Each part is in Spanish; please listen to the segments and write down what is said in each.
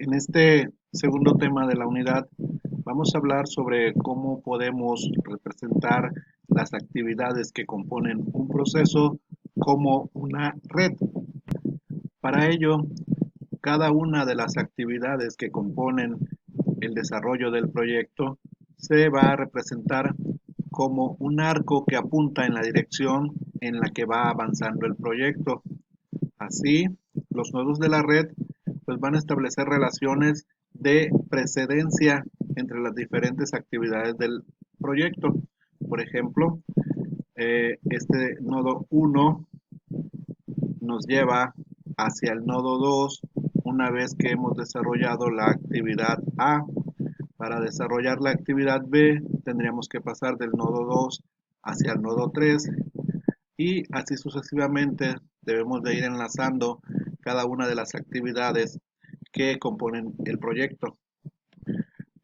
En este segundo tema de la unidad vamos a hablar sobre cómo podemos representar las actividades que componen un proceso como una red. Para ello, cada una de las actividades que componen el desarrollo del proyecto se va a representar como un arco que apunta en la dirección en la que va avanzando el proyecto. Así, los nodos de la red pues van a establecer relaciones de precedencia entre las diferentes actividades del proyecto. Por ejemplo, este nodo 1 nos lleva hacia el nodo 2 una vez que hemos desarrollado la actividad A. Para desarrollar la actividad B tendríamos que pasar del nodo 2 hacia el nodo 3 y así sucesivamente debemos de ir enlazando cada una de las actividades que componen el proyecto.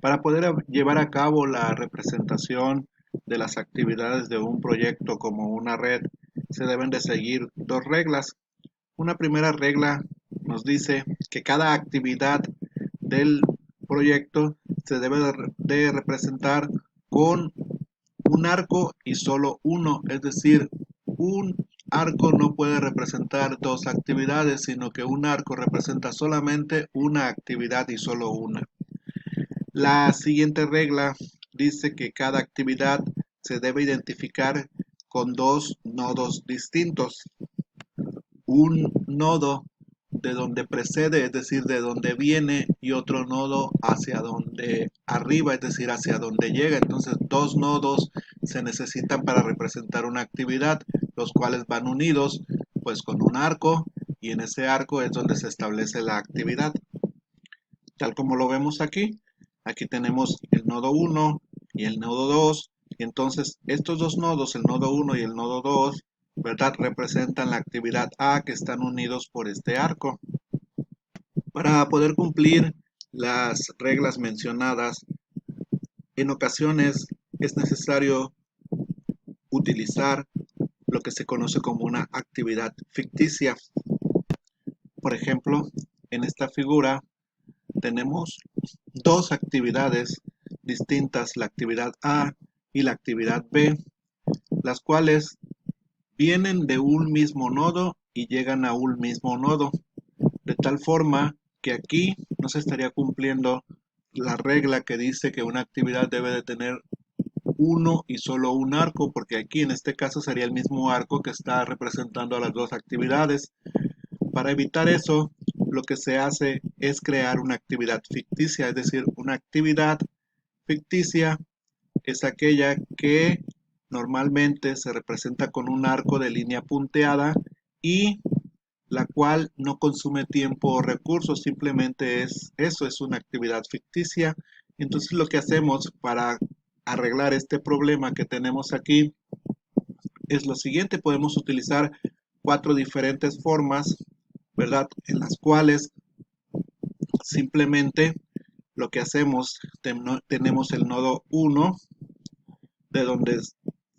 Para poder llevar a cabo la representación de las actividades de un proyecto como una red, se deben de seguir dos reglas. Una primera regla nos dice que cada actividad del proyecto se debe de representar con un arco y solo uno, es decir, un arco no puede representar dos actividades, sino que un arco representa solamente una actividad y solo una. La siguiente regla dice que cada actividad se debe identificar con dos nodos distintos. Un nodo de donde precede, es decir, de donde viene, y otro nodo hacia donde arriba, es decir, hacia donde llega. Entonces, dos nodos se necesitan para representar una actividad, los cuales van unidos pues con un arco, y en ese arco es donde se establece la actividad. Tal como lo vemos aquí, aquí tenemos el nodo 1 y el nodo 2, y entonces estos dos nodos, el nodo 1 y el nodo 2, ¿verdad? Representan la actividad A que están unidos por este arco. Para poder cumplir las reglas mencionadas, en ocasiones es necesario utilizar lo que se conoce como una actividad ficticia. Por ejemplo, en esta figura tenemos dos actividades distintas, la actividad A y la actividad B, las cuales vienen de un mismo nodo y llegan a un mismo nodo, de tal forma que aquí no se estaría cumpliendo la regla que dice que una actividad debe de tener uno y solo un arco, porque aquí en este caso sería el mismo arco que está representando a las dos actividades. Para evitar eso, lo que se hace es crear una actividad ficticia, es decir, una actividad ficticia es aquella que normalmente se representa con un arco de línea punteada y la cual no consume tiempo o recursos, simplemente es eso, es una actividad ficticia. Entonces lo que hacemos para arreglar este problema que tenemos aquí es lo siguiente: podemos utilizar cuatro diferentes formas, ¿verdad? En las cuales simplemente lo que hacemos, tenemos el nodo 1, de donde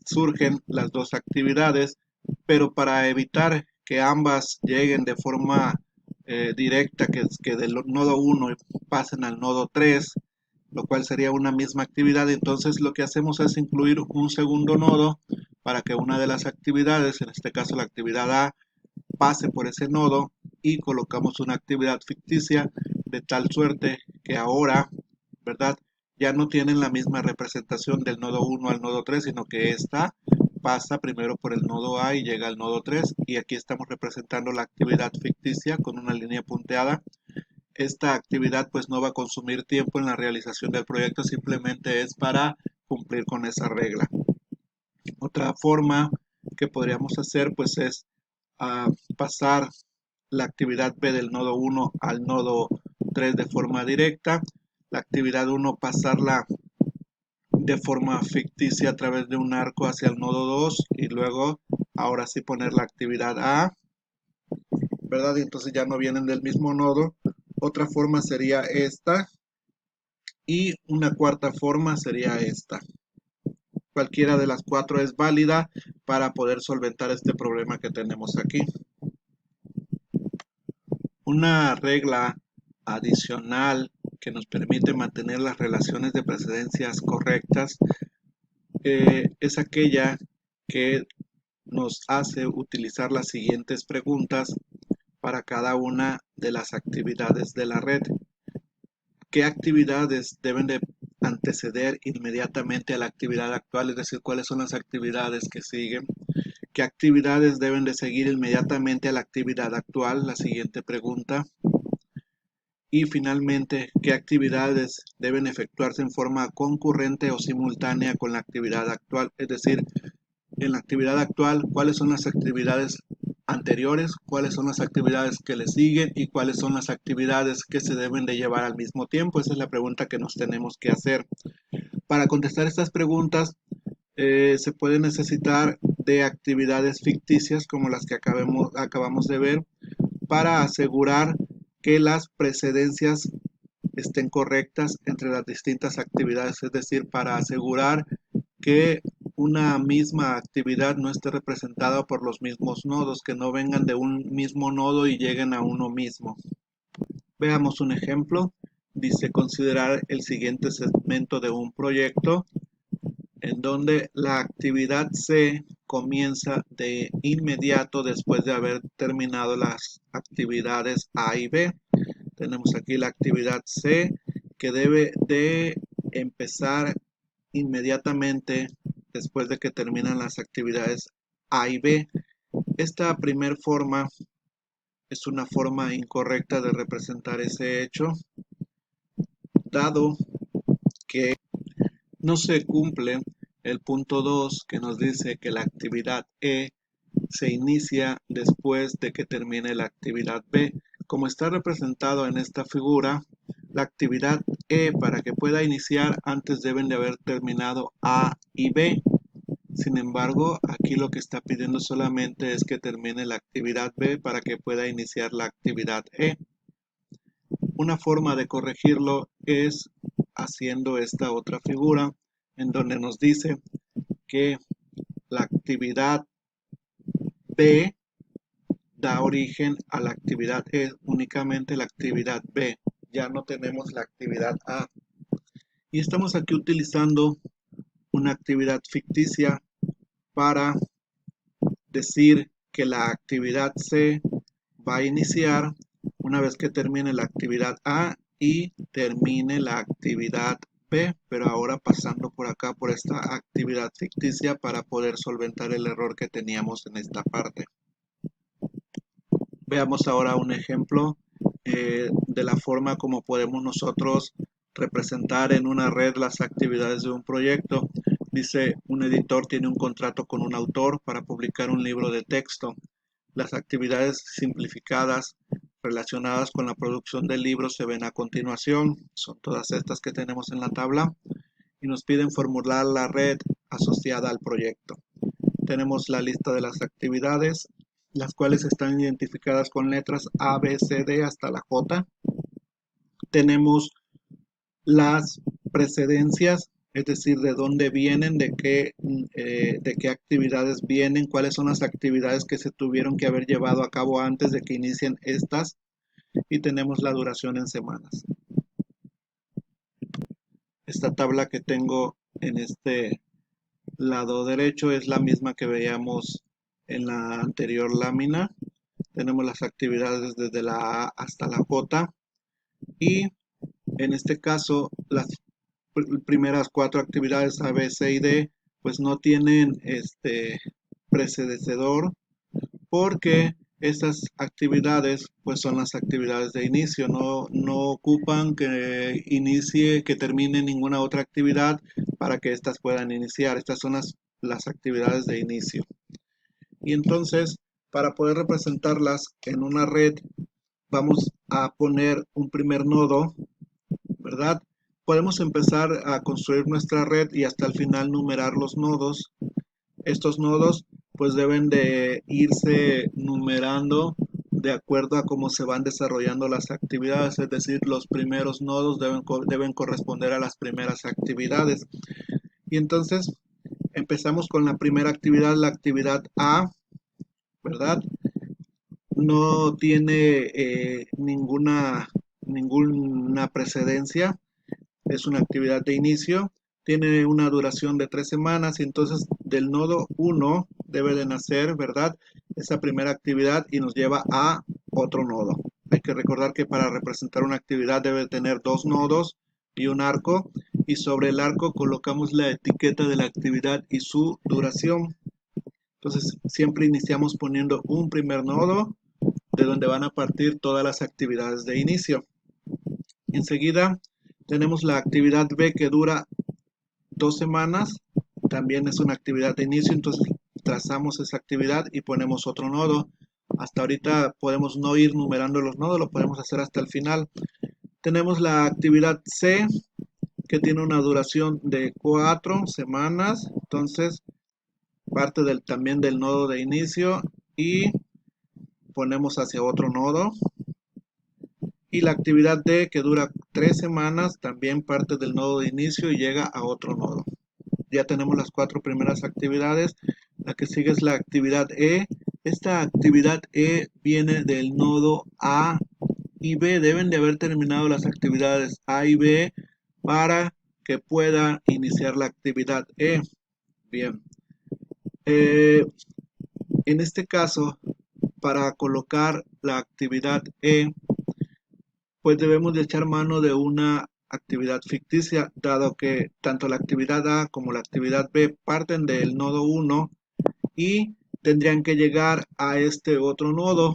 surgen las dos actividades, pero para evitar que ambas lleguen de forma directa, que del nodo 1 pasen al nodo 3, lo cual sería una misma actividad, entonces lo que hacemos es incluir un segundo nodo para que una de las actividades, en este caso la actividad A, pase por ese nodo, y colocamos una actividad ficticia de tal suerte que ahora, ¿verdad? Ya no tienen la misma representación del nodo 1 al nodo 3, sino que esta pasa primero por el nodo A y llega al nodo 3, y aquí estamos representando la actividad ficticia con una línea punteada. Esta actividad pues no va a consumir tiempo en la realización del proyecto, simplemente es para cumplir con esa regla. Otra forma que podríamos hacer pues es pasar la actividad B del nodo 1 al nodo 3 de forma directa, la actividad 1 pasarla de forma ficticia a través de un arco hacia el nodo 2 y luego ahora sí poner la actividad A, ¿verdad? Y entonces ya no vienen del mismo nodo. Otra forma sería esta y una cuarta forma sería esta. Cualquiera de las cuatro es válida para poder solventar este problema que tenemos aquí. Una regla adicional que nos permite mantener las relaciones de precedencias correctas es aquella que nos hace utilizar las siguientes preguntas para cada una de las actividades de la red. ¿Qué actividades deben de anteceder inmediatamente a la actividad actual? Es decir, ¿cuáles son las actividades que siguen? ¿Qué actividades deben de seguir inmediatamente a la actividad actual? La siguiente pregunta. Y finalmente, ¿qué actividades deben efectuarse en forma concurrente o simultánea con la actividad actual? Es decir, en la actividad actual, ¿cuáles son las actividades anteriores? ¿Cuáles son las actividades que le siguen? ¿Y cuáles son las actividades que se deben de llevar al mismo tiempo? Esa es la pregunta que nos tenemos que hacer. Para contestar estas preguntas, se puede necesitar de actividades ficticias como las que acabamos de ver para asegurar que las precedencias estén correctas entre las distintas actividades, es decir, para asegurar que una misma actividad no esté representada por los mismos nodos, que no vengan de un mismo nodo y lleguen a uno mismo. Veamos un ejemplo. Dice considerar el siguiente segmento de un proyecto en donde la actividad C comienza de inmediato después de haber terminado las actividades A y B. Tenemos aquí la actividad C que debe de empezar inmediatamente después de que terminan las actividades A y B. Esta primer forma es una forma incorrecta de representar ese hecho, dado que no se cumple el punto 2 que nos dice que la actividad E se inicia después de que termine la actividad B. Como está representado en esta figura, la actividad E para que pueda iniciar antes deben de haber terminado A y B. Sin embargo, aquí lo que está pidiendo solamente es que termine la actividad B para que pueda iniciar la actividad E. Una forma de corregirlo es haciendo esta otra figura en donde nos dice que la actividad B da origen a la actividad E, únicamente la actividad B. Ya no tenemos la actividad A. Y estamos aquí utilizando una actividad ficticia para decir que la actividad C va a iniciar una vez que termine la actividad A y termine la actividad B, pero ahora pasando por acá por esta actividad ficticia para poder solventar el error que teníamos en esta parte. Veamos ahora un ejemplo de la forma como podemos nosotros representar en una red las actividades de un proyecto. Dice, un editor tiene un contrato con un autor para publicar un libro de texto. Las actividades simplificadas relacionadas con la producción del libro se ven a continuación. Son todas estas que tenemos en la tabla y nos piden formular la red asociada al proyecto. Tenemos la lista de las actividades, las cuales están identificadas con letras A, B, C, D hasta la J. Tenemos las precedencias, es decir, de dónde vienen, de qué actividades vienen, cuáles son las actividades que se tuvieron que haber llevado a cabo antes de que inicien estas, y tenemos la duración en semanas. Esta tabla que tengo en este lado derecho es la misma que veíamos en la anterior lámina. Tenemos las actividades desde la A hasta la J y en este caso las primeras 4 actividades A, B, C y D pues no tienen precedecedor porque estas actividades pues son las actividades de inicio, no ocupan que inicie, que termine ninguna otra actividad para que estas puedan iniciar. Estas son las actividades de inicio. Y entonces, para poder representarlas en una red, vamos a poner un primer nodo, ¿verdad? Podemos empezar a construir nuestra red y hasta el final numerar los nodos. Estos nodos pues deben de irse numerando de acuerdo a cómo se van desarrollando las actividades, es decir, los primeros nodos deben corresponder a las primeras actividades. Y entonces empezamos con la primera actividad, la actividad A, ¿verdad? No tiene ninguna precedencia, es una actividad de inicio, tiene una duración de 3 semanas y entonces del nodo 1 debe de nacer, ¿verdad? Esa primera actividad y nos lleva a otro nodo. Hay que recordar que para representar una actividad debe tener dos nodos y un arco, y sobre el arco colocamos la etiqueta de la actividad y su duración. Entonces siempre iniciamos poniendo un primer nodo de donde van a partir todas las actividades de inicio. Enseguida tenemos la actividad B que dura 2 semanas, también es una actividad de inicio, entonces trazamos esa actividad y ponemos otro nodo. Hasta ahorita podemos no ir numerando los nodos, lo podemos hacer hasta el final. Tenemos la actividad C que tiene una duración de 4 semanas, entonces parte también del nodo de inicio y ponemos hacia otro nodo. Y la actividad D que dura 3 semanas también parte del nodo de inicio y llega a otro nodo. Ya tenemos las 4 primeras actividades. La que sigue es la actividad E. Esta actividad E viene del nodo A y B. Deben de haber terminado las actividades A y B para que pueda iniciar la actividad E. Bien. En este caso, para colocar la actividad E, pues debemos de echar mano de una actividad ficticia, dado que tanto la actividad A como la actividad B parten del nodo 1 y tendrían que llegar a este otro nodo,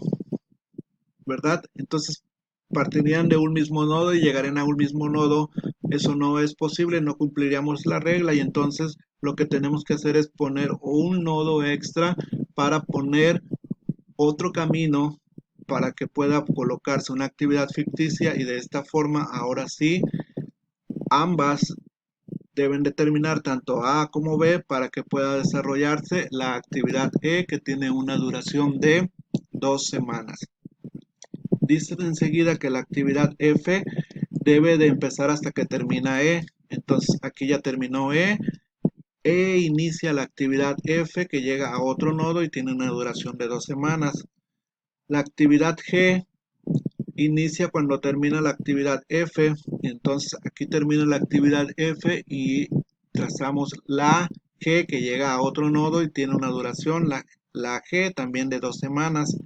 ¿verdad? Entonces partirían de un mismo nodo y llegarían a un mismo nodo. Eso no es posible, no cumpliríamos la regla y entonces lo que tenemos que hacer es poner un nodo extra para poner otro camino para que pueda colocarse una actividad ficticia y de esta forma ahora sí ambas deben determinar tanto A como B para que pueda desarrollarse la actividad E que tiene una duración de 2 semanas. Dice enseguida que la actividad F debe de empezar hasta que termina E. Entonces aquí ya terminó E inicia la actividad F que llega a otro nodo y tiene una duración de 2 semanas. La actividad G inicia cuando termina la actividad F, y entonces aquí termina la actividad F y trazamos la G que llega a otro nodo y tiene una duración, la G también de 2 semanas.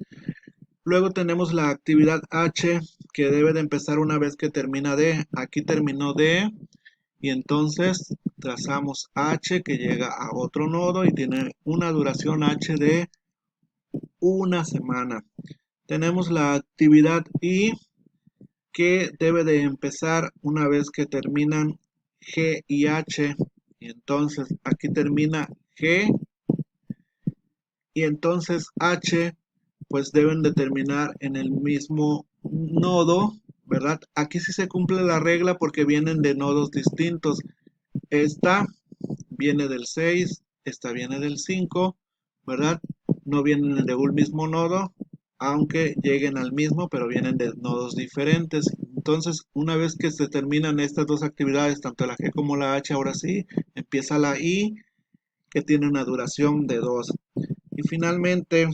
Luego tenemos la actividad H que debe de empezar una vez que termina D. Aquí terminó D y entonces trazamos H que llega a otro nodo y tiene una duración H de 1 semana. Tenemos la actividad I que debe de empezar una vez que terminan G y H. Y entonces aquí termina G y entonces H pues deben de terminar en el mismo nodo, ¿verdad? Aquí sí se cumple la regla porque vienen de nodos distintos. Esta viene del 6, esta viene del 5, ¿verdad? No vienen de un mismo nodo, aunque lleguen al mismo, pero vienen de nodos diferentes. Entonces, una vez que se terminan estas dos actividades, tanto la G como la H, ahora sí, empieza la I, que tiene una duración de 2. Y finalmente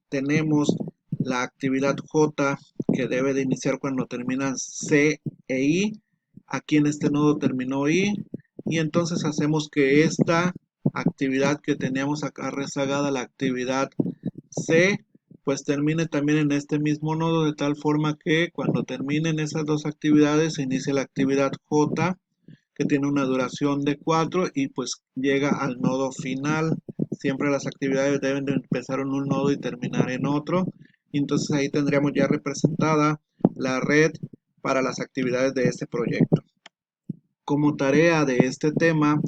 tenemos la actividad J, que debe de iniciar cuando terminan C e I. Aquí en este nodo terminó I, y entonces hacemos que esta actividad que teníamos acá rezagada, la actividad C, pues termine también en este mismo nodo, de tal forma que cuando terminen esas dos actividades se inicie la actividad J, que tiene una duración de 4 y pues llega al nodo final. Siempre las actividades deben de empezar en un nodo y terminar en otro. Entonces ahí tendríamos ya representada la red para las actividades de este proyecto. Como tarea de este tema,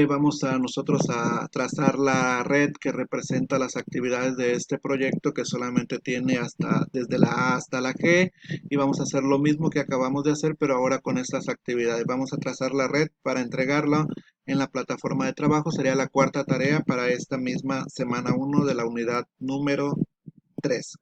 vamos a nosotros a trazar la red que representa las actividades de este proyecto, que solamente tiene desde la A hasta la G, y vamos a hacer lo mismo que acabamos de hacer, pero ahora con estas actividades. Vamos a trazar la red para entregarla en la plataforma de trabajo. Sería la cuarta tarea para esta misma semana 1 de la unidad número 3.